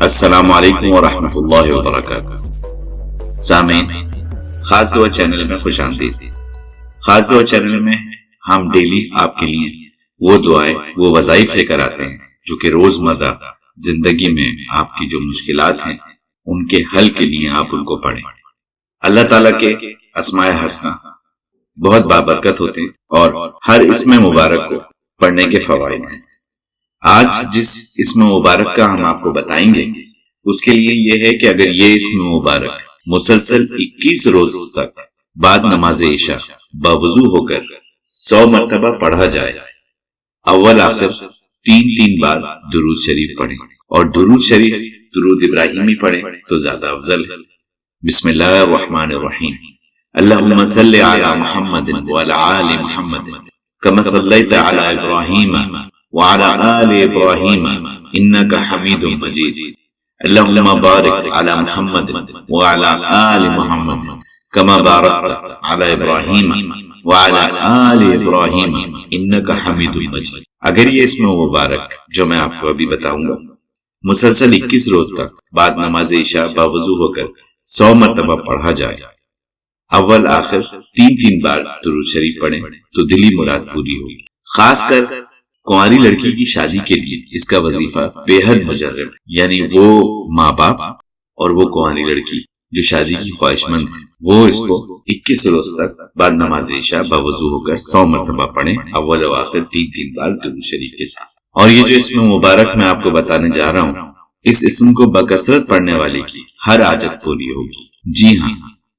السلام علیکم ورحمۃ اللہ وبرکاتہ۔ سامعین، خاص دعا چینل میں خوش آمدید۔ خاص دعا چینل میں ہم ڈیلی آپ کے لیے وہ دعائیں، وہ وظائف لے کر آتے ہیں جو کہ روزمرہ زندگی میں آپ کی جو مشکلات ہیں ان کے حل کے لیے آپ ان کو پڑھیں۔ اللہ تعالیٰ کے اسماء حسنہ بہت بابرکت ہوتے ہیں اور ہر اسم مبارک کو پڑھنے کے فوائد ہیں۔ آج جس اسم مبارک کا ہم آپ کو بتائیں گے اس کے لیے یہ ہے کہ اگر یہ اسم مبارک مسلسل 21 روز تک بعد نماز عشاء باوضو ہو کر 100 مرتبہ پڑھا جائے، اول آخر 3 بار درود شریف پڑھیں، اور درود شریف درود ابراہیمی پڑھیں تو زیادہ افضل ہے۔ بسم اللہ الرحمن الرحیم، اللہم صلی علی محمد وعلی آل محمد کما صلیت علی ابراہیم وعلى آل إبراهيم إنك حميد مجيد، اللهم بارك على محمد وعلى آل محمد كما باركت على إبراهيم وعلى آل إبراهيم إنك حميد مجيد۔ اگر یہ اسم مبارک جو میں آپ کو ابھی بتاؤں گا مسلسل 21 روز تک بعد نماز عشاء باوضو ہو کر 100 مرتبہ پڑھا جائے، اول آخر 3 بار درود شریف پڑھیں تو دلی مراد پوری ہوگی۔ خاص کر کنواری لڑکی کی شادی کے لیے اس کا وظیفہ بے حد مجرب ہے، یعنی وہ ماں باپ اور وہ کنواری لڑکی جو شادی کی خواہش مند ہے وہ اس کو 21 روز تک بعد نماز عشاء باوضو ہو کر 100 مرتبہ پڑھیں، اول و آخر 3 بار درود شریف کے ساتھ۔ اور یہ جو اسم مبارک میں آپ کو بتانے جا رہا ہوں، اس اسم کو بکثرت پڑھنے والے کی ہر حاجت پوری ہوگی۔ جی ہاں،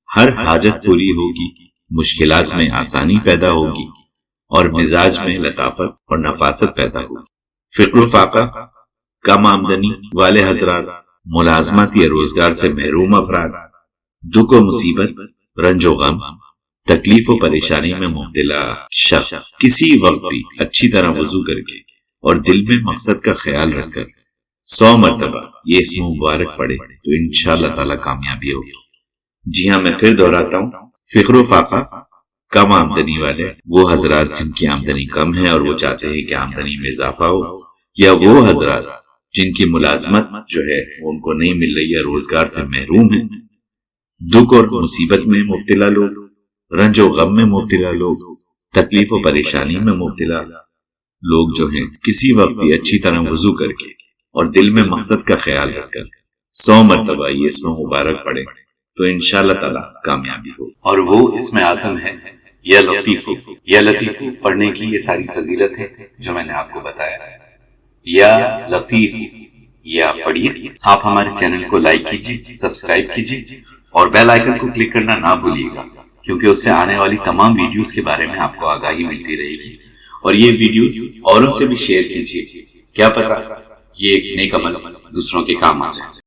ہر حاجت پوری ہوگی، مشکلات میں آسانی پیدا ہوگی اور مزاج میں لطافت اور نفاست پیدا ہو۔ فقرفاقہ، کم آمدنی والے حضرات، ملازمت یا روزگار سے محروم افراد، دکھ و مصیبت، رنج و غم، تکلیف و پریشانی میں مبتلا شخص کسی وقت بھی اچھی طرح وضو کر کے اور دل میں مقصد کا خیال رکھ کر 100 مرتبہ یہ اسم مبارک پڑھے تو انشاءاللہ تعالی کامیابی ہوگی۔ جی ہاں، میں پھر دہراتا ہوں، فقرفاقہ کم آمدنی والے وہ حضرات جن کی آمدنی کم ہے اور وہ چاہتے ہیں کہ آمدنی میں اضافہ ہو، یا وہ حضرات جن کی ملازمت جو ہے وہ ان کو نہیں مل رہی ہے، روزگار سے محروم ہیں، دکھ اور مصیبت میں مبتلا لوگ، رنج و غم میں مبتلا لوگ، تکلیف و پریشانی میں مبتلا لوگ جو ہیں کسی وقت بھی اچھی طرح وضو کر کے اور دل میں مقصد کا خیال رکھ کر 100 مرتبہ یہ اسم مبارک پڑھے تو انشاءاللہ تعالی کامیابی ہو۔ اور وہ اسم اعظم ہے یا لطیف، یا لطیف پڑھنے کی یہ ساری فضیلت ہے جو میں نے آپ کو بتایا ہے۔ یا لطیف یہ آپ پڑھیے۔ آپ ہمارے چینل کو لائک کیجیے، سبسکرائب کیجیے اور بیل آئیکن کو کلک کرنا نہ بھولیے گا، کیونکہ اس سے آنے والی تمام ویڈیوز کے بارے میں آپ کو آگاہی ملتی رہے گی۔ اور یہ ویڈیوز اوروں سے بھی شیئر کیجیے، کیا پتہ یہ ایک نیک عمل دوسروں کے کام آ جائے۔